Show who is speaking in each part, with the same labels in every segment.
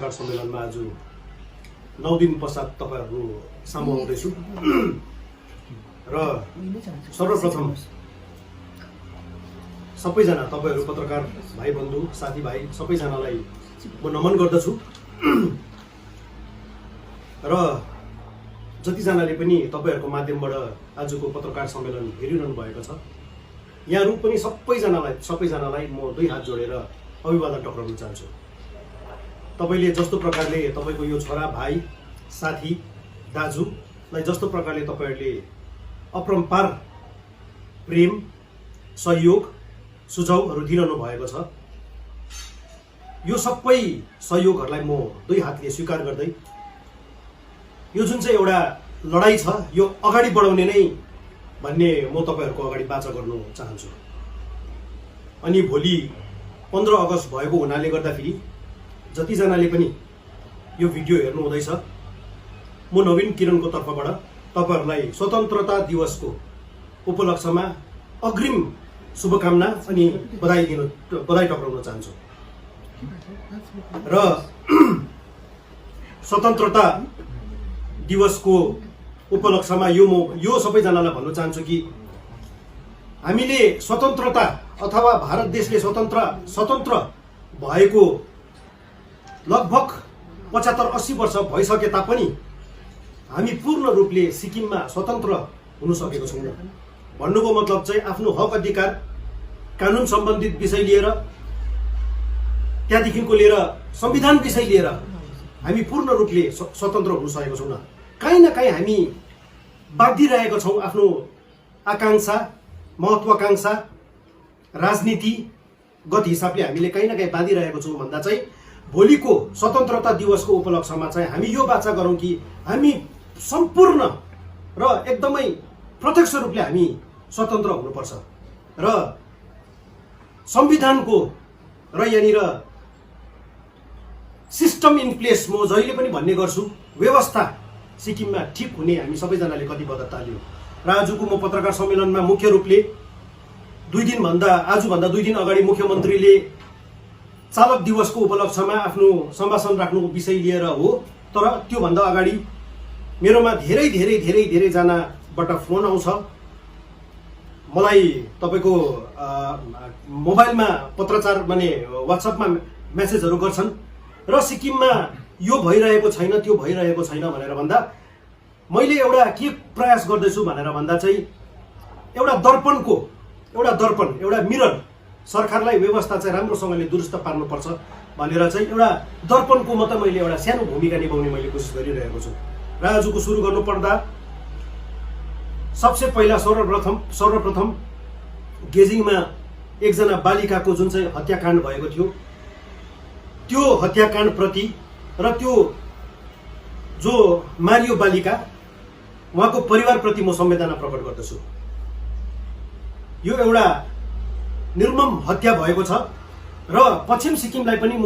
Speaker 1: सम्मेलनमा आज 9 दिन पश्चात तपाईहरु सामु आउँदैछु र सर्वप्रथम सबैजना तपाईहरु पत्रकार भाइ बन्धु साथीभाइ सबैजनालाई म नमन गर्दछु र जतिजनाले पनि तपाईहरुको माध्यमबाट आजको पत्रकार सम्मेलन हेरिरहनु भएको छ यहाँहरु पनि सबैजनालाई म दुई हात जोडेर अभिवादन टक्राउन चाहन्छु। तपाईले जस्तो प्रकारले तपाईको यो छोरा भाइ साथी दाजुलाई जस्तो प्रकारले तपाईहरुले अपरम्पार प्रेम सहयोग सुझावहरु दिइरहनु भएको छ यो सबै सहयोगहरुलाई म दुई हातले स्वीकार गर्दै यो जुन चाहिँ एउटा लडाई छ यो अगाडि बढाउने नै भन्ने म तपाईहरुको अगाडि बाचा गर्नु चाहन्छु। अनि भोलि 15 अगस्त भएको हुनाले गर्दाखेरि जतिजनाले पनि यो भिडियो हेर्नु हुँदैछ म नवीन किरणको तर्फबाट तपाईहरुलाई स्वतन्त्रता दिवसको उपलक्ष्यमा अग्रिम शुभकामना अनि बधाई टक्राउन चाहन्छु र स्वतन्त्रता दिवसको उपलक्ष्यमा यो सबैजनालाई भन्न चाहन्छु कि हामीले स्वतन्त्रता अथवा भारत देशले स्वतन्त्र भएको लगभग 75-80 वर्ष भइसके तापनि हामी पूर्ण रूपले सिक्किममा स्वतन्त्र हुन सकेको छैनौं। भन्नुको मतलब चाहिँ आफ्नो हक अधिकार कानुन सम्बन्धित विषय लिएर त्यहाँदेखिको लिएर संविधान विषय लिएर हामी पूर्ण रूपले स्वतन्त्र हुन सकेको छैनौं। कहीँ न कहीँ हामी बाँधिरहेका छौं आफ्नो आकांक्षा महत्वाकांक्षा राजनीतिगत हिसाबले हामीले कहीँ न कहीँ बाँधिरहेको छौं भन्दा चाहिँ भोलिको स्वतन्त्रता दिवसको उपलक्ष्यमा चाहिँ हामी यो बाचा गरौँ कि हामी सम्पूर्ण र एकदमै प्रत्यक्ष रूपले हामी स्वतन्त्र हुनुपर्छ र संविधानको र यहाँनिर सिस्टम इन प्लेस म जहिले पनि भन्ने गर्छु व्यवस्था सिक्किममा ठिक हुने हामी सबैजनाले कटिबद्धता लियौं र आजको म पत्रकार सम्मेलनमा मुख्य रूपले आजभन्दा 2 दिन अगाडि मुख्यमन्त्रीले चालक दिवसको उपलक्ष्यमा आफ्नो सम्भाषण राख्नुको विषय लिएर हो। तर त्यो भन्दा अगाडि मेरोमा धेरै जनाबाट फोन आउँछ मलाई तपाईको मोबाइलमा पत्रचार माने व्हाट्सएपमा मेसेजहरु गर्छन् र सिक्किममा यो भइरहेको छैन त्यो भइरहेको छैन भनेर भन्दा मैले एउटा के प्रयास गर्दैछु भनेर भन्दा चाहिँ एउटा दर्पण एउटा मिरर सरकारलाई व्यवस्था चाहिँ राम्रोसँगले दुरुस्त पार्नुपर्छ भनेर चाहिँ एउटा दर्पणको मात्र मैले एउटा सानो भूमिका निभाउने मैले कोसिस गरिरहेको छु। र आजको सुरु गर्नुपर्दा सबसे पहिला सर्वप्रथम गेजिङमा एकजना बालिकाको जुन चाहिँ हत्याकाण्ड भएको थियो त्यो हत्याकाण्ड प्रति र त्यो जो मारियो बालिका उहाँको परिवार प्रति म संवेदना प्रकट गर्दछु। यो एउटा निर्मम हत्या भएको छ र पश्चिम सिक्किमलाई पनि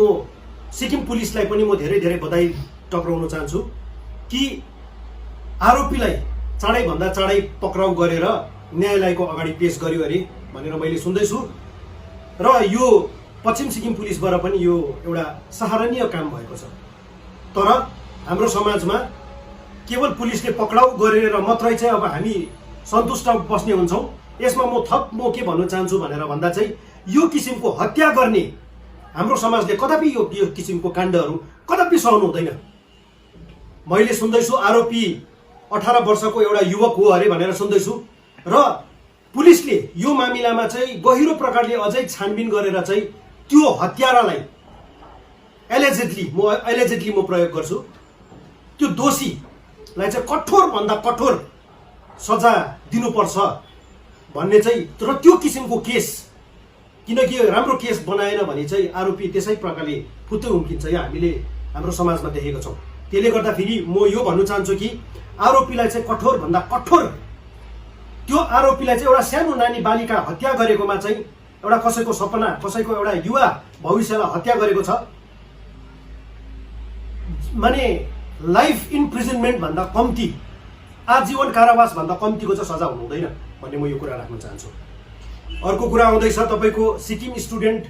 Speaker 1: सिक्किम पुलिसलाई पनि म धेरै बधाई टक्राउन चाहन्छु कि आरोपीलाई चाँडैभन्दा चाँडै पक्राउ गरेर न्यायालयको अगाडि पेश गर्यो अरे भनेर मैले सुन्दैछु र यो पश्चिम सिक्किम पुलिसबाट पनि यो एउटा सराहनीय काम भएको छ। तर हाम्रो समाजमा केवल पुलिसले पक्राउ गरेर मात्रै चाहिँ अब हामी सन्तुष्ट बस्ने हुन्छौं। यसमा म के भन्न चाहन्छु भनेर भन्दा चाहिँ यो किसिमको हत्या गर्ने हाम्रो समाजले कदापि यो किसिमको काण्डहरू कदापि सहनु हुँदैन। मैले सुन्दैछु आरोपी 18 वर्षको एउटा युवक हो अरे भनेर सुन्दैछु र पुलिसले यो मामिलामा चाहिँ गहिरो प्रकारले अझै छानबिन गरेर चाहिँ त्यो हत्यारालाई एलिजेडली म प्रयोग गर्छु त्यो दोषीलाई चाहिँ कठोर भन्दा कठोर सजा दिनुपर्छ भन्ने चाहिँ र त्यो किसिमको केस किनकि राम्रो केस बनाएन भने चाहिँ आरोपी त्यसै प्रकारले फुत्तै उम्किन्छ या हामीले हाम्रो समाजमा देखेका छौं। त्यसले गर्दा फेरि म यो भन्न चाहन्छु कि आरोपीलाई चाहिँ कठोर भन्दा कठोर त्यो आरोपीलाई चाहिँ एउटा सानो नानी बालिका हत्या गरेकोमा चाहिँ एउटा कसैको सपना कसैको एउटा युवा भविष्यलाई हत्या गरेको छ माने लाइफ इम्प्रिजनमेन्ट भन्दा कम्ती आजीवन कारावास भन्दा कम्तीको चाहिँ सजा हुनु हुँदैन भन्ने म यो कुरा राख्न चाहन्छु। अर्को कुरा आउँदैछ तपाईको सिक्किम स्टुडेन्ट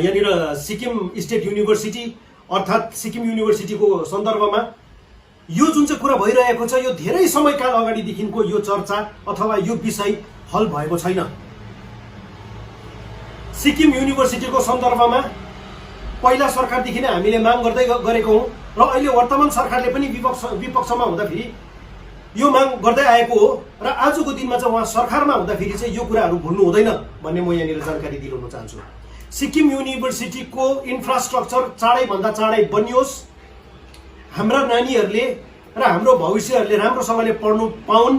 Speaker 1: यहाँनिर सिक्किम स्टेट युनिभर्सिटी अर्थात् सिक्किम युनिभर्सिटीको सन्दर्भमा यो जुन चाहिँ कुरा भइरहेको छ यो धेरै समयकाल अगाडिदेखिको यो चर्चा अथवा यो विषय हल भएको छैन। सिक्किम युनिभर्सिटीको सन्दर्भमा पहिला सरकारदेखि नै हामीले माग गर्दै गरेको हौँ र अहिले वर्तमान सरकारले पनि विपक्षमा हुँदाखेरि यो माग गर्दै आएको हो र आजको दिनमा चाहिँ उहाँ सरकारमा हुँदाखेरि चाहिँ यो कुराहरू भुल्नु हुँदैन भन्ने म यहाँनिर जानकारी दिलाउन चाहन्छु। सिक्किम युनिभर्सिटीको इन्फ्रास्ट्रक्चर चाँडैभन्दा चाँडै बनियोस्, हाम्रा नानीहरूले र हाम्रो भविष्यहरूले राम्रोसँगले पढ्नु पाउन्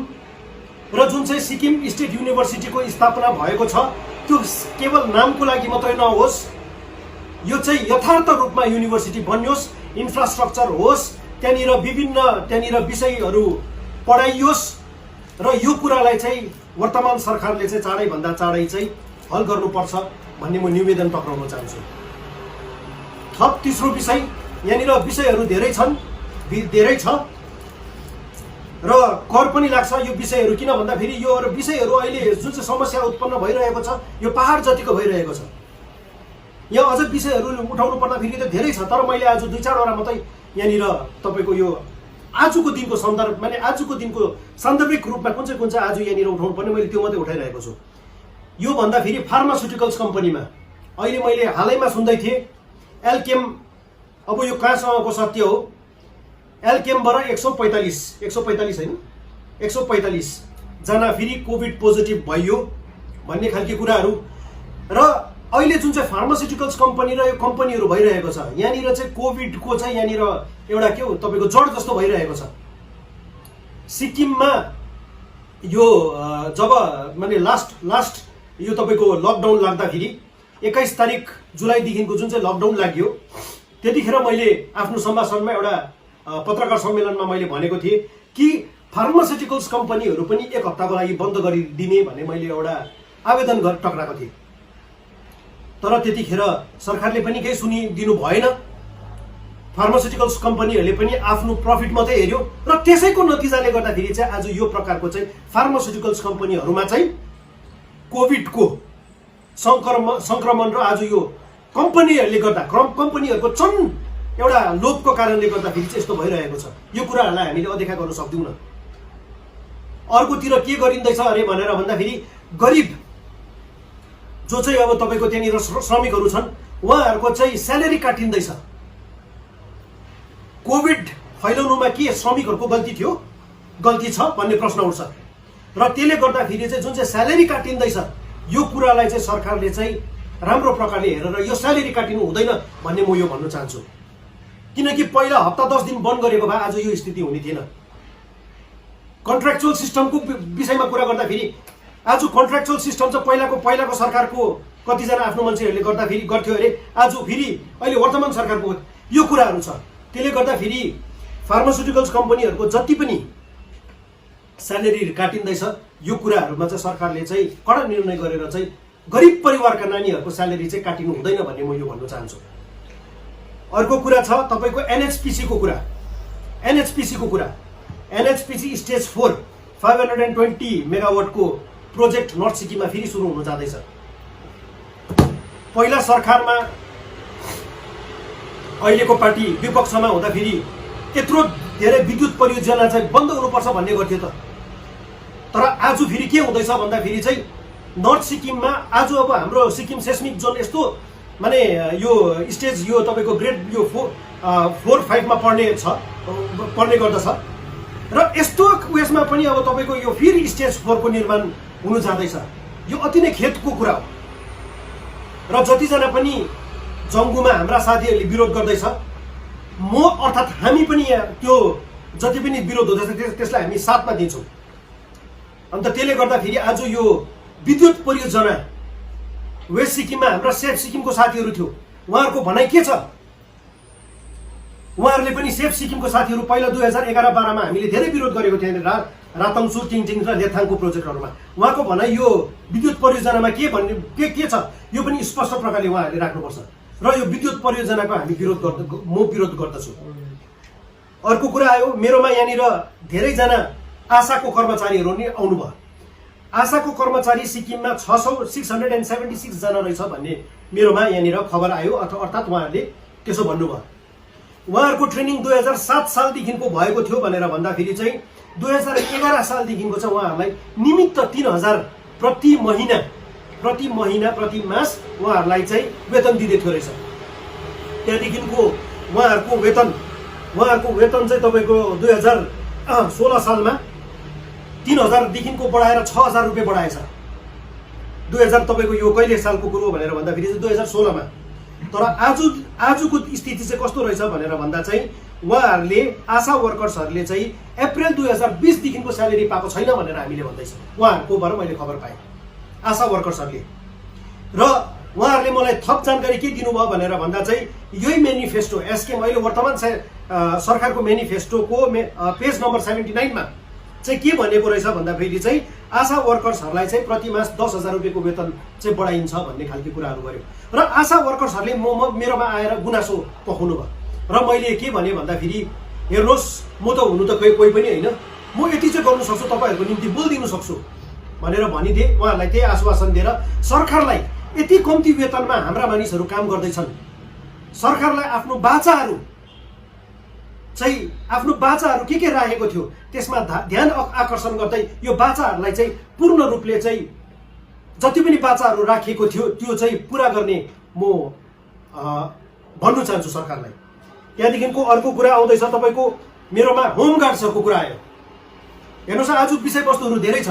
Speaker 1: र जुन चाहिँ सिक्किम स्टेट युनिभर्सिटीको स्थापना भएको छ त्यो केवल नामको लागि मात्रै नहोस्, यो चाहिँ यथार्थ रूपमा युनिभर्सिटी बनियोस्, इन्फ्रास्ट्रक्चर होस्, त्यहाँनिर विषयहरू पढाइयोस् र यो कुरालाई चाहिँ वर्तमान सरकारले चाहिँ चाँडैभन्दा चाँडै चाहिँ हल गर्नुपर्छ भन्ने म निवेदन टक्राउन चाहन्छु। थप तेस्रो विषय, यहाँनिर विषयहरू धेरै छ र कर पनि लाग्छ यो विषयहरू, किन भन्दाखेरि यो विषयहरू अहिले जुन चाहिँ समस्या उत्पन्न भइरहेको छ यो पहाड जतिको भइरहेको छ। यहाँ अझ विषयहरू उठाउनु पर्दा फेरि त धेरै छ, तर मैले आज 2-4वटा मात्रै यहाँनिर तपाईँको यो आजको दिनको सन्दर्भ माने आजको दिनको सान्दर्भिक रूपमा कुन चाहिँ आज यहाँनिर उठाउनु पर्ने मैले त्यो मात्रै उठाइरहेको छु। यो भन्दा फेरि फार्मास्युटिकल्स कम्पनीमा अहिले मैले हालैमा सुन्दै थिएँ एल्केम, अब यो कहाँसम्मको सत्य हो, एल्केमबाट 145 होइन 145 जना फेरि कोभिड पोजिटिभ भयो भन्ने खालको कुराहरू र अहिले जुन चाहिँ फार्मास्युटिकल्स कम्पनी र यो कम्पनीहरू भइरहेको छ यहाँनिर चाहिँ कोभिडको चाहिँ यहाँनिर एउटा के हो तपाईँको जड जस्तो भइरहेको छ। सिक्किममा यो जब माने लास्ट यो तपाईँको लकडाउन लाग्दाखेरि 21 तारिक जुलाईदेखिको जुन चाहिँ लकडाउन लाग्यो त्यतिखेर मैले आफ्नो सम्भाषणमा एउटा पत्रकार सम्मेलनमा मैले भनेको थिएँ कि फार्मास्युटिकल्स कम्पनीहरू पनि 1 हप्ताको लागि बन्द गरिदिने भन्ने मैले एउटा आवेदन टक्राएको थिएँ। तर त्यतिखेर सरकारले पनि केही सुनिदिनु भएन, फार्मास्युटिकल्स कम्पनीहरूले पनि आफ्नो प्रफिट मात्रै हेर्यो र त्यसैको नतिजाले गर्दाखेरि चाहिँ आज यो प्रकारको चाहिँ फार्मास्युटिकल्स कम्पनीहरूमा चाहिँ कोभिडको संक्रमण र आज यो कम्पनीहरूले गर्दा कम्पनीहरूको एउटा लोभको कारणले गर्दाखेरि चाहिँ यस्तो भइरहेको छ। यो कुराहरूलाई हामीले अनदेखा गर्न सक्दैनौँ। अर्कोतिर के गरिँदैछ अरे भनेर भन्दाखेरि गरिब जो चाहिँ अब तपाईँको त्यहाँनिर श्रमिकहरू छन् उहाँहरूको चाहिँ स्यालेरी काटिँदैछ। कोभिड फैलाउनुमा के श्रमिकहरूको गल्ती थियो, गल्ती छ भन्ने प्रश्न उठ्छ र त्यसले गर्दाखेरि चाहिँ जुन चाहिँ स्यालेरी काटिँदैछ यो कुरालाई चाहिँ सरकारले चाहिँ राम्रो प्रकारले हेरेर यो स्यालेरी काटिनु हुँदैन भन्ने म यो भन्न चाहन्छु। किनकि पहिला हप्ता 10 दिन बन्द गरेको भए आज यो स्थिति हुने थिएन। कन्ट्र्याक्चुअल सिस्टमको विषयमा कुरा गर्दाखेरि आज कन्ट्र्याक्चुअल सिस्टम चाहिँ पहिलाको सरकारको कतिजना आफ्नो मान्छेहरूले गर्दाखेरि गर्थ्यो अरे, आज फेरि अहिले वर्तमान सरकारको यो कुराहरू छ। त्यसले गर्दाखेरि फार्मास्युटिकल्स कम्पनीहरूको जति पनि स्यालेरी काटिँदैछ यो कुराहरूमा चाहिँ सरकारले चाहिँ कडा निर्णय गरेर चाहिँ गरिब परिवारका नानीहरूको स्यालेरी चाहिँ काटिनु हुँदैन भन्ने म यो भन्न चाहन्छु। अर्को कुरा छ तपाईँको एनएचपिसीको कुरा। एनएचपिसी स्टेज 4 520 मेगावाटको प्रोजेक्ट नर्थ सिक्किममा फेरि सुरु हुन जाँदैछ। पहिला सरकारमा अहिलेको पार्टी विपक्षमा हुँदाखेरि यत्रो धेरै विद्युत परियोजना चाहिँ बन्द हुनुपर्छ भन्ने गर्थ्यो त, तर आज फेरि के हुँदैछ भन्दाखेरि चाहिँ नर्थ सिक्किममा आज अब हाम्रो सिक्किम सेस्मिक जोन यस्तो माने यो स्टेज यो तपाईँको ग्रेड यो 4-5 मा पर्ने गर्दछ र यस्तो उयसमा पनि अब तपाईँको यो फेरि स्टेज 4 को निर्माण हुनु जाँदैछ। यो अति नै खेदको कुरा हो र जतिजना पनि जङ्गुमा हाम्रा साथीहरूले विरोध गर्दैछ म अर्थात् हामी पनि त्यो जति पनि विरोध हुँदैछ त्यसलाई हामी साथमा दिन्छौँ। अन्त त्यसले गर्दाखेरि आज यो विद्युत परियोजना वेस्ट सिक्किममा हाम्रा सेफ सिक्किमको साथीहरू थियो, उहाँहरूको भनाइ के छ? उहाँहरूले पनि सेफ सिक्किमको साथीहरू पहिला 2011-12 मा हामीले धेरै विरोध गरेको थियौँ रातङसु, टिङटिङ र लेथाङको प्रोजेक्टहरूमा। उहाँको भनाइ यो विद्युत परियोजनामा के भन्ने के छ यो पनि स्पष्ट प्रकारले उहाँहरूले राख्नुपर्छ र यो विद्युत परियोजनाको हामी विरोध गर्दछु। अर्को कुरा आयो मेरोमा यहाँनिर धेरैजना आशाको कर्मचारीहरू नि आउनुभयो। आशाको कर्मचारी सिक्किममा 676 जना रहेछ भन्ने मेरोमा यहाँनिर खबर आयो, अर्थात् उहाँहरूले त्यसो भन्नुभयो। उहाँहरूको ट्रेनिङ 2007 सालदेखिको भएको थियो भनेर भन्दाखेरि चाहिँ 2011 सालदेखिको चाहिँ उहाँहरूलाई निमित्त 3000 प्रति महिना प्रति मास उहाँहरूलाई चाहिँ वेतन दिँदै थियो रहेछ। त्यहाँदेखिको उहाँहरूको वेतन चाहिँ तपाईँको 2016 सालमा 3000 देखिको बढाएर 6000 रुपियाँ बढाएछ। 2000 तपाईँको यो कहिले सालको कुरो भनेर भन्दाखेरि चाहिँ 2016 मा। तर आजको स्थिति चाहिँ कस्तो रहेछ भनेर भन्दा चाहिँ उहाँहरूले आशा वर्कर्सहरूले चाहिँ अप्रिल 2020 देखिको स्यालेरी पाएको छैन भनेर हामीले भन्दैछ। उहाँहरूकोबाट मैले खबर पाएँ आशा वर्कर्सहरूले। र उहाँहरूले मलाई थप जानकारी के दिनुभयो भनेर भन्दा चाहिँ यही मेनिफेस्टो एसकेएम अहिले वर्तमान सरकारको मेनिफेस्टोको पेज नम्बर 79 मा चाहिँ के भनेको रहेछ भन्दाखेरि चाहिँ आशा वर्कर्सहरूलाई चाहिँ प्रति मास 10,000 रुपियाँको वेतन चाहिँ बढाइन्छ भन्ने खालको कुराहरू गर्यो। र आशा वर्कर्सहरूले मेरोमा आएर गुनासो पोखाउनु भयो। र मैले के भने भन्दाखेरि हेर्नुहोस्, म त हुनु त कोही पनि होइन, म यति चाहिँ गर्नु सक्छु, तपाईँहरूको निम्ति बोलिदिनु सक्छु भनेर भनिदिए। उहाँहरूलाई त्यही आश्वासन दिएर सरकारलाई यति कम्ती वेतनमा हाम्रा मानिसहरू काम गर्दैछन्, सरकारलाई आफ्नो बाचाहरू के राखेको थियो त्यसमा ध्यान आकर्षण गर्दै यो बाचाहरूलाई चाहिँ पूर्ण रूपले चाहिँ जति पनि बाचाहरू राखिएको थियो त्यो चाहिँ पुरा गर्ने म भन्नु चाहन्छु सरकारलाई। त्यहाँदेखिको अर्को कुरा आउँदैछ तपाईँको मेरोमा होमगार्ड्सहरूको कुरा आयो। हेर्नुहोस्, आज विषयवस्तुहरू धेरै छ,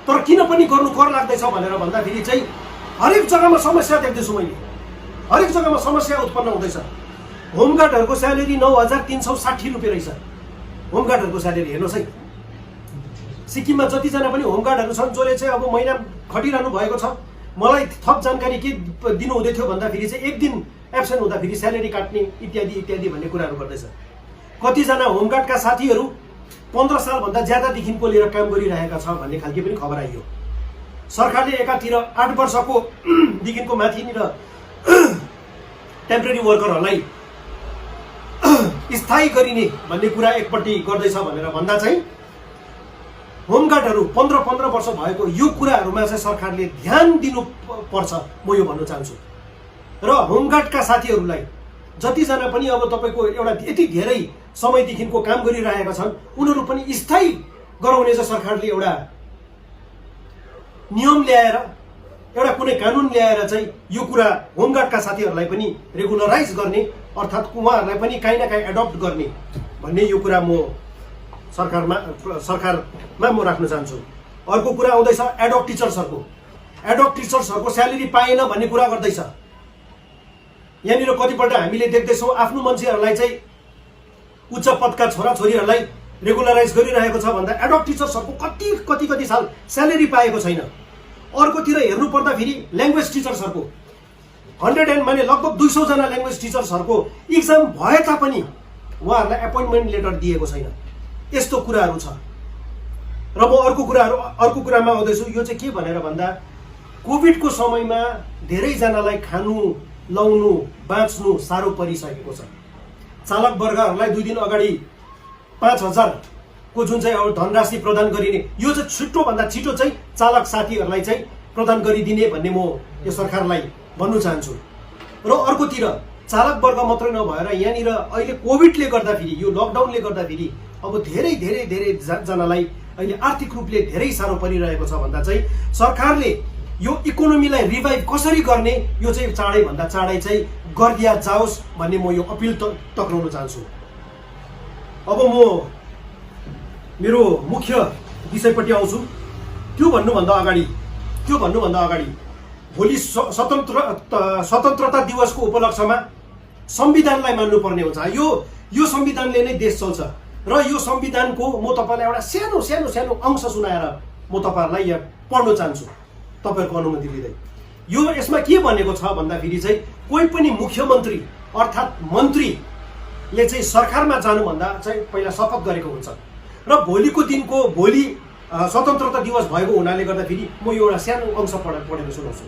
Speaker 1: तर किन पनि गर्नु कर लाग्दैछ भनेर भन्दाखेरि चाहिँ हरेक जग्गामा समस्या देख्दैछु मैले, हरेक जग्गामा समस्या उत्पन्न हुँदैछ। होमगार्डहरूको स्यालेरी 9360 रुपियाँ रहेछ। होमगार्डहरूको स्यालेरी हेर्नुहोस् है, सिक्किममा जतिजना पनि होमगार्डहरू छन् जसले चाहिँ अब महिना खटिरहनु भएको छ, मलाई थप जानकारी के दिनु हुँदै थियो भन्दाखेरि चाहिँ एक दिन एब्सेन्ट हुँदाखेरि स्यालेरी काट्ने इत्यादि भन्ने कुराहरू गर्दैछ। कतिजना होमगार्डका साथीहरू 15 सालभन्दा ज्यादादेखिको लिएर काम गरिरहेका छ भन्ने खालको पनि खबर आइयो। सरकारले एकातिर 8 वर्षको देखिको माथिनिर टेम्परेरी वर्करहरूलाई स्थायी गरिने भन्ने कुरा एकपट्टि गर्दैछ भनेर भन्दा चाहिँ होमगार्डहरू 15 वर्ष भएको यो कुराहरूमा चाहिँ सरकारले ध्यान दिनु पर्छ, म यो भन्न चाहन्छु। र होमगार्डका साथीहरूलाई जतिजना पनि अब तपाईँको एउटा यति धेरै समयदेखिको काम गरिरहेका छन् उनीहरू पनि स्थायी गराउने चाहिँ सरकारले एउटा नियम ल्याएर एउटा कुनै कानुन ल्याएर चाहिँ यो कुरा होमगार्डका साथीहरूलाई पनि रेगुलराइज गर्ने, अर्थात् उहाँहरूलाई पनि काहीँ न काहीँ एडप्ट गर्ने भन्ने यो कुरा म सरकारमा म राख्न चाहन्छु। अर्को कुरा आउँदैछ एडोक टिचर्सहरूको स्यालेरी पाएन भन्ने कुरा गर्दैछ। यहाँनिर कतिपल्ट हामीले देख्दैछौँ आफ्नो मान्छेहरूलाई चाहिँ उच्च पदका छोराछोरीहरूलाई रेगुलराइज गरिरहेको छ भन्दा एडोक टिचर्सहरूको कति साल स्यालेरी पाएको छैन। अर्कोतिर हेर्नु पर्दा फेरि ल्याङ्ग्वेज टिचर्सहरूको 100 माने लगभग 200 जना ल्याङ्ग्वेज टिचर्सहरूको इक्जाम भए तापनि उहाँहरूलाई एपोइन्टमेन्ट लेटर दिएको छैन। यस्तो कुराहरू छ। र म अर्को कुरामा आउँदैछु, यो चाहिँ के भनेर भन्दा कोभिडको समयमा धेरैजनालाई खानु लाउनु बाँच्नु साह्रो परिसकेको छ। चालक वर्गहरूलाई 2 दिन अगाडि 5000 को जुन चाहिँ धनराशि प्रदान गरिने, यो चाहिँ छिटोभन्दा छिटो चाहिँ चालक साथीहरूलाई चाहिँ प्रदान गरिदिने भन्ने म यो सरकारलाई भन्नु चाहन्छु। र अर्कोतिर चालक वर्ग मात्रै नभएर यहाँनिर अहिले कोभिडले गर्दाखेरि, यो लकडाउनले गर्दाखेरि अब धेरै जनालाई अहिले आर्थिक रूपले धेरै साह्रो परिरहेको छ भन्दा चाहिँ सरकारले यो इकोनोमीलाई रिभाइभ कसरी गर्ने यो चाहिँ चाँडैभन्दा चाँडै चाहिँ गरिदिया जाओस् भन्ने म यो अपिल टक्राउन चाहन्छु। अब म मेरो मुख्य विषयपट्टि आउँछु। त्यो भन्नुभन्दा अगाडि भोलि स्वतन्त्रता दिवसको उपलक्ष्यमा संविधानलाई मान्नुपर्ने हुन्छ। यो संविधानले नै देश चल्छ र यो संविधानको म तपाईलाई एउटा सानो अंश सुनाएर म तपाईहरुलाई यहाँ पढ्न चाहन्छु तपाईहरुको अनुमति लिँदै। यो यसमा के भनेको छ भन्दाखेरि चाहिँ कोही पनि मुख्यमन्त्री अर्थात् मन्त्रीले चाहिँ सरकारमा जानुभन्दा चाहिँ पहिला शपथ गरेको हुन्छ र भोलि स्वतन्त्रता दिवस भएको हुनाले गर्दाखेरि म यो एउटा सानो अंश पढेर सुनाउँछु।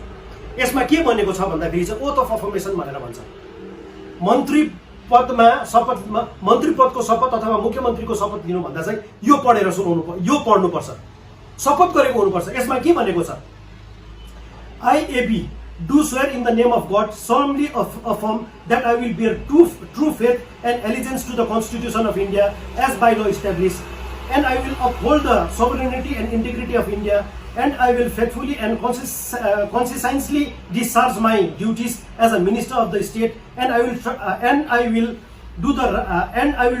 Speaker 1: यसमा के भनेको छ भन्दाखेरि चाहिँ ओथ अफ अफर्मेसन भनेर भन्छ। मन्त्री पदको शपथ अथवा मुख्यमन्त्रीको शपथ दिनुभन्दा चाहिँ यो पढेर सुनाउनु, यो पढ्नुपर्छ, शपथ गरेको हुनुपर्छ। यसमा के भनेको छ, I, AB, do swear in the name of God, solemnly affirm that I will bear true faith and allegiance to the Constitution of India as by law established, and I will uphold the sovereignty and integrity of India, and I will faithfully and conscientiously discharge my duties as a minister of the state, and I will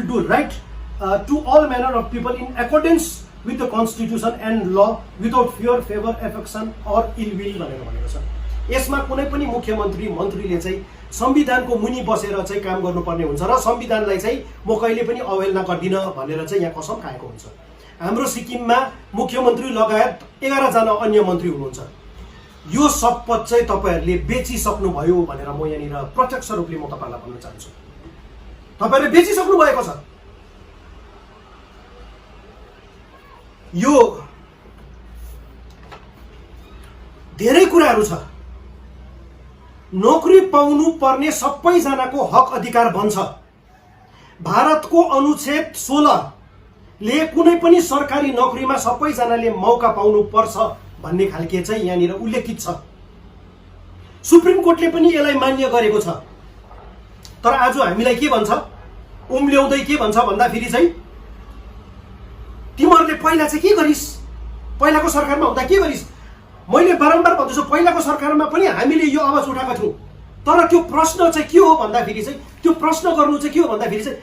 Speaker 1: do right to all manner of people in accordance with the Constitution and law without fear, favor, affection or ill will भनेको छ। यसमा कुनै पनि मुख्यमन्त्री मन्त्रीले चाहिँ संविधानको मुनि बसेर चाहिँ काम गर्नुपर्ने हुन्छ र संविधानलाई चाहिँ म कहिले पनि अवहेलना गर्दिन भनेर चाहिँ यहाँ कसम खाएको हुन्छ। हाम्रो सिक्किममा मुख्यमन्त्री लगायत 11 जना अन्य मन्त्री हुनुहुन्छ। यो शपथ चाहिँ तपाईहरुले बेचिसक्नु भयो भनेर म यहाँनिर प्रत्यक्ष रूपले म तपाईहरुलाई भन्न चाहन्छु। तपाईहरुले बेचिसक्नु भएको छ। यो धेरै कुराहरू छ। नोकरी पाउनु पर्ने सबैजनाको हक अधिकार बन्छ। भारतको अनुच्छेद 16 ले कुनै पनि सरकारी नोकरीमा सबैजनाले मौका पाउनु पर्छ भन्ने खालके चाहिँ यहाँनिर उल्लेखित छ। सुप्रिम कोर्टले पनि यसलाई मान्य गरेको छ। तर आज हामीलाई के भन्छ, उम्ल्याउँदै के भन्छ भन्दाखेरि चाहिँ तिमीहरूले पहिला चाहिँ के गरिस्, पहिलाको सरकारमा हुँदा के गरिस्। मैले बारम्बार भन्दैछु पहिलाको सरकारमा पनि हामीले यो आवाज उठाएको थियौं। तर त्यो प्रश्न चाहिँ के हो भन्दाखेरि चाहिँ त्यो प्रश्न गर्नु चाहिँ के हो भन्दाखेरि चाहिँ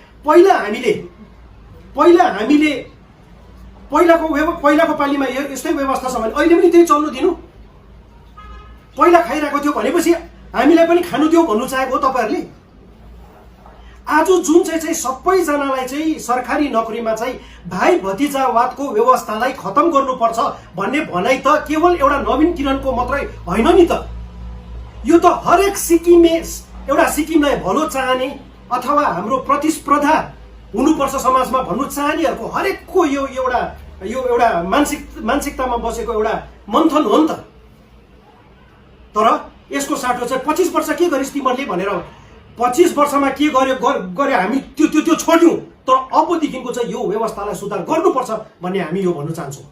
Speaker 1: पहिलाको पालीमा यस्तै व्यवस्था छ भने अहिले पनि त्यही चल्नु दिनु। पहिला खाइरहेको थियो भनेपछि हामीलाई पनि खानु दियो भन्नु चाहेको हो तपाईहरुले। आज जुन चाहिँ सबैजनालाई चाहिँ सरकारी नोकरीमा चाहिँ भाइ भतिजावादको व्यवस्थालाई खतम गर्नुपर्छ भन्ने भनाइ त केवल एउटा नवीन किरणको मात्रै होइन नि त। यो त हरेक सिक्किमलाई भलो चाहने अथवा हाम्रो प्रतिस्पर्धा हुनुपर्छ समाजमा भन्नु चाहनेहरुको हरेकको यो एउटा मानसिकतामा बसेको एउटा मन्थन हो नि त। तर यसको साटो चाहिँ 25 वर्ष के गरिस् तिमीहरूले भनेर 25 वर्षमा के गरे हामी त्यो छोड्यौं। तर अबदेखिको चाहिँ यो व्यवस्थालाई सुधार गर्नुपर्छ भन्ने हामी यो भन्न चाहन्छौं।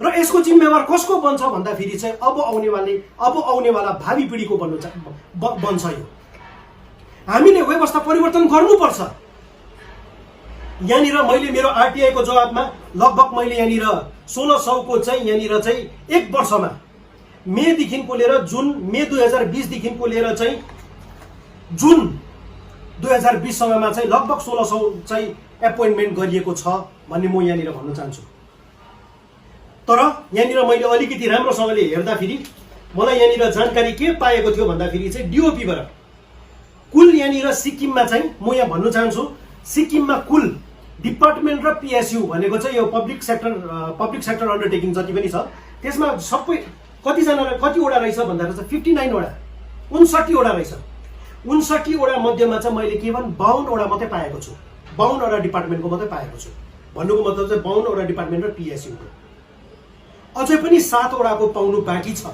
Speaker 1: र यसको जिम्मेवार कसको बन्छ भन्दाखेरि चाहिँ अब आउनेवाला भावी पिढीको बन्छ। यो हामीले व्यवस्था परिवर्तन गर्नुपर्छ। यहाँनिर मैले मेरो आरटीआई को जवाबमा लगभग मैले यहाँनिर 1600 को चाहिँ यहाँनिर चाहिँ एक वर्षमा मे देखिको लिएर मे 2020 देखिको लिएर चाहिँ जुन 2020 सम्ममा चाहिँ लगभग 1600 चाहिँ एपोइन्टमेन्ट गरिएको छ भन्ने म यहाँनिर भन्न चाहन्छु। तर यहाँनिर मैले अलिकति राम्रोसँगले हेर्दाखेरि मलाई यहाँनिर जानकारी के पाएको थियो भन्दाखेरि चाहिँ डीओपीबाट कुल यहाँनिर सिक्किममा चाहिँ म यहाँ भन्न चाहन्छु सिक्किममा कुल डिपार्टमेन्ट र पीएसयू भनेको चाहिँ यो पब्लिक सेक्टर अन्डरटेकिङ जति पनि छ त्यसमा सबै कतिवटा रहेछ भन्दाखेरि चाहिँ 59 वटा 59 वटा रहेछ। 59 वटा मध्येमा चाहिँ मैले केवल 52 वटा मात्रै पाएको छु। 52 वटा डिपार्टमेन्टको मात्रै पाएको छु। भन्नुको मतलब चाहिँ 52 वटा डिपार्टमेन्ट र पीएसयू को अझै पनि 7 वटाको पाउनु बाँकी छ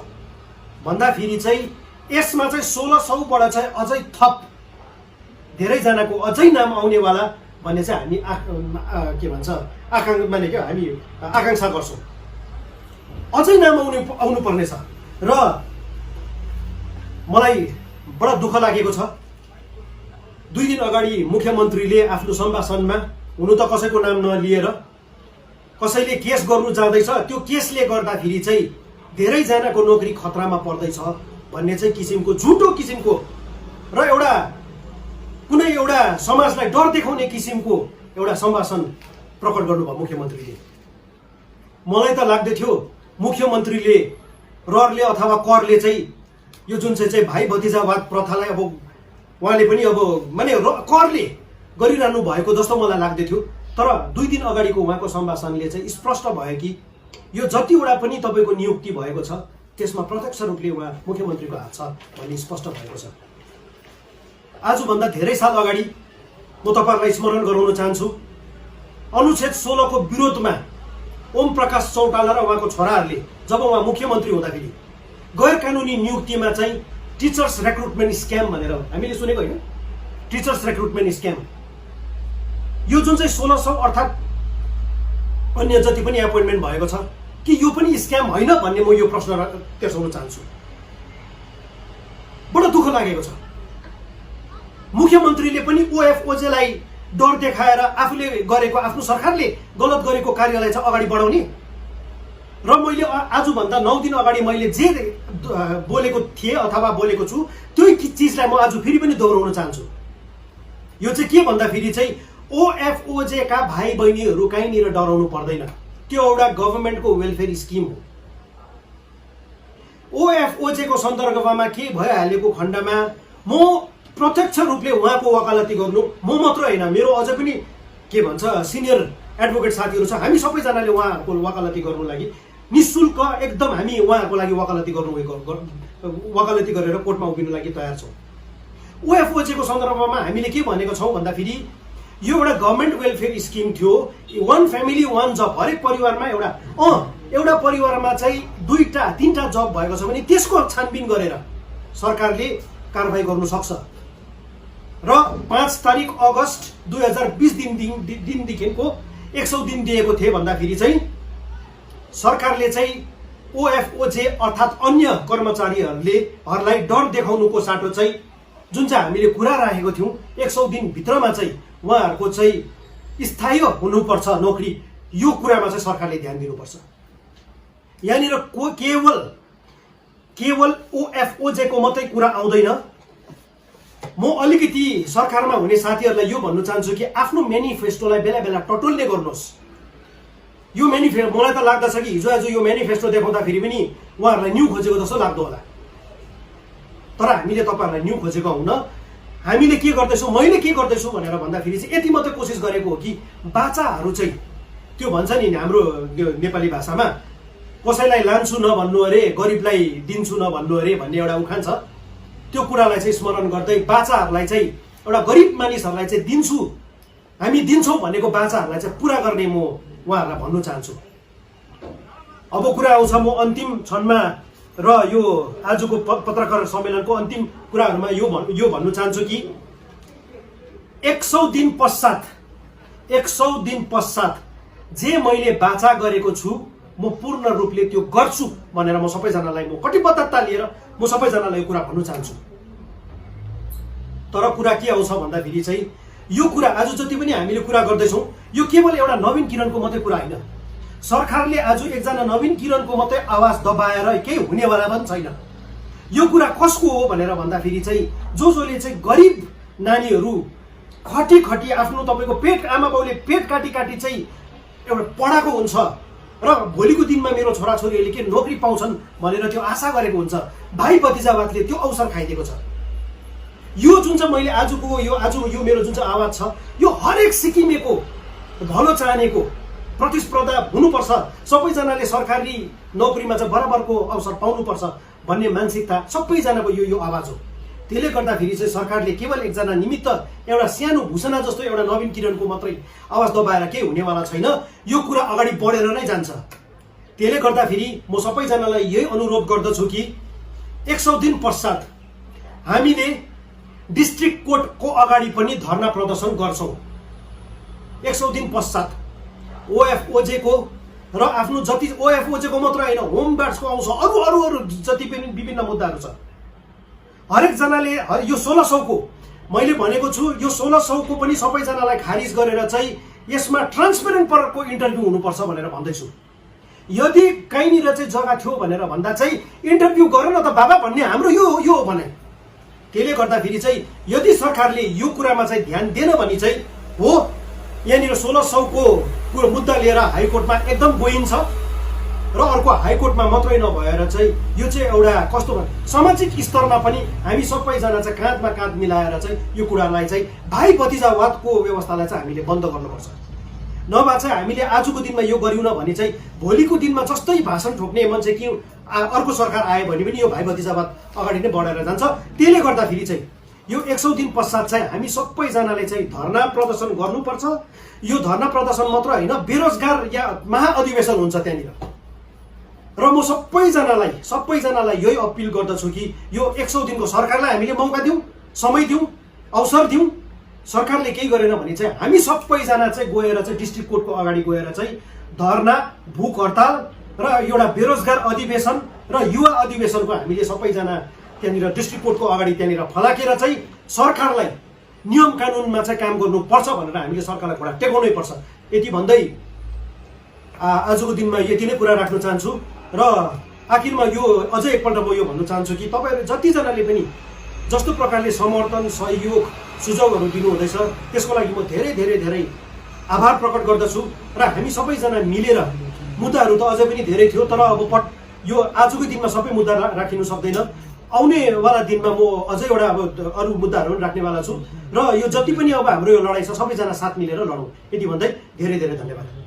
Speaker 1: भन्दाखेरि चाहिँ यसमा चाहिँ 1600 बाट चाहिँ अझै थप धेरै जनाको अझै नाम आउनेवाला भन्ने चाहिँ हामी के भन्छ हामी आकांक्षा गर्छौं। अझै नाम आउनु पर्ने छ र मलाई बडा दुःख लागेको छ। 2 दिन अगाडि मुख्यमन्त्रीले आफ्नो सम्भाषणमा हुनु त कसैको नाम नलिएर कसैले केस गर्नु जाँदैछ त्यो केसले गर्दाखेरि चाहिँ धेरै जनाको नोकरी खतरामा पर्दैछ भन्ने चाहिँ किसिमको झुटो किसिमको र कुनै एउटा समाजलाई डर देखाउने किसिमको एउटा सम्भाषण प्रकट गर्नुभयो मुख्यमन्त्रीले। मलाई त लाग्दै थियो मुख्यमन्त्रीले रहरले अथवा करले चाहिँ यो जुन चाहिँ भाइ भतिजावाद प्रथालाई अब उहाँले पनि अब माने करले गरिरहनु भएको जस्तो मलाई लाग्दै थियो। तर 2 दिन अगाडिको उहाँको सम्भाषणले चाहिँ स्पष्ट भयो कि यो जतिवटा पनि तपाईको नियुक्ति भएको छ त्यसमा प्रत्यक्ष रूपले उहाँ मुख्यमन्त्रीको हात छ भन्ने स्पष्ट भएको छ। आजभन्दा धेरै साल अगाडि म तपाईहरुलाई स्मरण गराउन चाहन्छु अनुच्छेद 16 को विरोधमा ओम प्रकाश चौटाला र उहाँको छोराहरूले जब उहाँ मुख्यमन्त्री हुँदाखेरि गैर कानुनी नियुक्तिमा चाहिँ टिचर्स रिक्रुटमेन्ट स्क्याम भनेर हामीले सुनेको हैन। टिचर्स रिक्रुटमेन्ट स्क्याम यो जुन चाहिँ 1600 अर्थात् अन्य जति पनि एपोइन्टमेन्ट भएको छ कि यो पनि स्क्याम होइन भन्ने म यो प्रश्न तेर्साउन चाहन्छु। बडो दुःख लागेको छ। मुख्यमन्त्रीले पनि ओएफओजेलाई डर देखाएर आफूले गरेको आफ्नो सरकारले गलत गरेको कार्यलाई चाहिँ अगाडि बढाउने। र मैले आजभन्दा 9 दिन अगाडि मैले जे बोलेको थिएँ अथवा बोलेको छु त्यही चिजलाई म आज फेरि पनि दोहोऱ्याउन चाहन्छु। यो चाहिँ के भन्दाखेरि चाहिँ ओएफओजे का भाइ बहिनीहरू कहीँनिर डराउनु पर्दैन। त्यो एउटा गभर्नमेन्टको वेलफेयर स्किम हो। ओएफओजे को सन्दर्भमा के भइहालेको खण्डमा म प्रत्यक्ष रूपले उहाँको वकालती गर्नु, म मात्र होइन, मेरो अझ पनि के भन्छ सिनियर एडभोकेट साथीहरू छ, हामी सबैजनाले उहाँहरूको वकालती गर्नु लागि निशुल्क एकदम हामी उहाँहरूको लागि वकालती गरेर कोर्टमा उभिनु लागि तयार छौँ। ओएफओजे को सन्दर्भमा हामीले के भनेको छौँ भन्दाखेरि यो एउटा गभर्नमेन्ट वेलफेयर स्किम थियो। 1 फ्यामिली 1 जब, हरेक परिवारमा एउटा परिवारमा चाहिँ 2टा 3टा जब भएको छ भने त्यसको छानबिन गरेर सरकारले कारबाही गर्नु सक्छ। र 5 तारिक अगस्त 2020 दिनदेखिको 100 दिन दिएको थिए भन्दाखेरि चाहिँ सरकारले चाहिँ ओएफओजे अर्थात् अन्य कर्मचारीहरूलाई डर देखाउनुको साटो चाहिँ जुन चाहिँ हामीले कुरा राखेको थियौँ 100 दिन भित्रमा चाहिँ उहाँहरूको चाहिँ स्थायी हुनुपर्छ नोकरी, यो कुरामा चाहिँ सरकारले ध्यान दिनुपर्छ। यहाँनिर केवल ओएफओजे को मात्रै कुरा आउँदैन। म अलिकति सरकारमा हुने साथीहरूलाई यो भन्न चाहन्छु कि आफ्नो म्यानिफेस्टोलाई बेला बेला टटोल्ने गर्नुहोस्। यो म्यानिफेस्टो मलाई त लाग्दछ कि हिजो आज यो म्यानिफेस्टो देखाउँदाखेरि पनि उहाँहरूलाई न्यू खोजेको जस्तो लाग्दो होला, तर हामीले तपाईँहरूलाई न्यू खोजेको हुन। हामीले के गर्दैछौँ, मैले के गर्दैछु भनेर भन्दाखेरि चाहिँ यति मात्रै कोसिस गरेको हो कि बाचाहरू चाहिँ त्यो भन्छ नि हाम्रो नेपाली भाषामा कसैलाई लान्छु नभन्नु अरे गरिबलाई दिन्छु नभन्नु अरे भन्ने एउटा उखान छ। त्यो कुरालाई चाहिँ स्मरण गर्दै बाचाहरूलाई चाहिँ एउटा गरिब मानिसहरूलाई चाहिँ दिन्छु, हामी दिन्छौँ भनेको बाचाहरूलाई चाहिँ पुरा गर्ने म उहाँहरूलाई भन्नु चाहन्छु। अब कुरा आउँछ म अन्तिम क्षणमा र यो आजको पत्रकार सम्मेलनको अन्तिम कुराहरूमा यो भन्नु चाहन्छु कि 100 दिन पश्चात जे मैले बाचा गरेको छु म पूर्ण रूपले त्यो गर्छु भनेर म सबैजनालाई म कटिबद्धता लिएर म सबैजनालाई कुरा भन्नु चाहन्छु। तर कुरा के आउँछ भन्दाखेरि चाहिँ यो कुरा आज जति पनि हामीले कुरा गर्दैछौँ यो केवल एउटा नवीन किरणको मात्रै कुरा होइन। सरकारले आज एकजना नवीन किरणको मात्रै आवाज दबाएर केही हुनेवाला पनि छैन। यो कुरा कसको हो भनेर भन्दाखेरि चाहिँ जसले चाहिँ गरिब नानीहरू खटी आफ्नो तपाईँको पेट आमा बाउले पेट काटी चाहिँ एउटा पढाएको हुन्छ र भोलिको दिनमा मेरो छोराछोरीहरूले के नोकरी पाउँछन् भनेर त्यो आशा गरेको हुन्छ। भाइ भतिजावादले त्यो अवसर खाइदिएको छ। यो जुन चाहिँ मैले आज यो मेरो जुन चाहिँ आवाज छ यो हरेक सिक्किमेको भलो चाहनेको प्रतिस्पर्धा हुनुपर्छ, सबैजनाले सरकारी नोकरीमा चाहिँ बराबरको अवसर पाउनुपर्छ भन्ने मानसिकता सबैजनाको यो आवाज हो। त्यसले गर्दाखेरि चाहिँ सरकारले केवल एकजना निमित्त एउटा सानो घोषणा जस्तो एउटा नवीन किरणको मात्रै आवाज दबाएर केही हुनेवाला छैन। यो कुरा अगाडि बढेर नै जान्छ। त्यसले गर्दाखेरि म सबैजनालाई यही अनुरोध गर्दछु कि 100 दिन पश्चात हामीले डिस्ट्रिक्ट कोर्टको अगाडि पनि धरना प्रदर्शन गर्छौँ। 100 दिन पश्चात ओएफओजे को र आफ्नो जति ओएफओजे को मात्र होइन होम गार्ड्सको आउँछ, अरू जति पनि विभिन्न मुद्दाहरू छ। हरेक जनाले यो 1600 को मैले भनेको छु यो 1600 को पनि सबैजनालाई खारिज गरेर चाहिँ यसमा ट्रान्सपेरेन्ट परको इन्टरभ्यू हुनुपर्छ भनेर भन्दैछु। यदि कहीँनिर चाहिँ जग्गा थियो भनेर भन्दा चाहिँ इन्टरभ्यू गर न त बाबा भन्ने हाम्रो यो हो भने। त्यसले गर्दाखेरि चाहिँ यदि सरकारले यो कुरामा चाहिँ ध्यान दिएन भने चाहिँ हो यहाँनिर 1600 को मुद्दा लिएर हाइकोर्टमा एकदम गइन्छ र अर्को हाइकोर्टमा मात्रै नभएर चाहिँ यो चाहिँ एउटा कस्तो सामाजिक स्तरमा पनि हामी सबैजना चाहिँ काँधमा काँध मिलाएर चाहिँ यो कुरालाई चाहिँ भाइ भतिजावादको व्यवस्थालाई चाहिँ हामीले बन्द गर्नुपर्छ। नभए चाहिँ हामीले आजको दिनमा यो गरिउन भने चाहिँ भोलिको दिनमा जस्तै भाषण ठोक्ने मान्छे कि अर्को सरकार आयो भने पनि यो भाइ भतिजावाद अगाडि नै बढेर जान्छ। त्यसले गर्दाखेरि चाहिँ यो 100 दिन पश्चात चाहिँ हामी सबैजनाले चाहिँ धरना प्रदर्शन गर्नुपर्छ। यो धरना प्रदर्शन मात्र होइन बेरोजगार या महाअधिवेशन हुन्छ त्यहाँनिर। र म सबैजनालाई यही अपिल गर्दछु कि यो 100 दिनको सरकारलाई हामीले मौका दिउँ, समय दिउँ, अवसर दिउँ। सरकारले केही गरेन भने चाहिँ हामी सबैजना चाहिँ गएर चाहिँ डिस्ट्रिक्ट कोर्टको अगाडि गएर चाहिँ धरना, भूख हडताल र एउटा बेरोजगार अधिवेशन र युवा अधिवेशनको हामीले सबैजना त्यहाँनिर डिस्ट्रिक्ट कोर्टको अगाडि त्यहाँनिर फलाकेर चाहिँ सरकारलाई नियम कानुनमा चाहिँ काम गर्नुपर्छ भनेर हामीले सरकारलाई घोडा टेकाउनै पर्छ। यति भन्दै आजको दिनमा यति नै कुरा राख्न चाहन्छु र आखिरमा यो अझै एकपल्ट म यो भन्न चाहन्छु कि तपाईँहरू जतिजनाले पनि जस्तो प्रकारले समर्थन सहयोग सुझावहरू दिनुहुँदैछ त्यसको लागि म धेरै धेरै धेरै आभार प्रकट गर्दछु र हामी सबैजना मिलेर मुद्दाहरू त अझै पनि धेरै थियो तर अब यो आजको दिनमा सबै मुद्दा राखिनु सक्दैन। आउनेवाला दिनमा म अझै एउटा अब अरू मुद्दाहरू पनि राख्नेवाला छु र यो जति पनि अब हाम्रो यो लडाइँ छ सबैजना साथ मिलेर लडौँ। यति भन्दै धेरै धेरै धन्यवाद।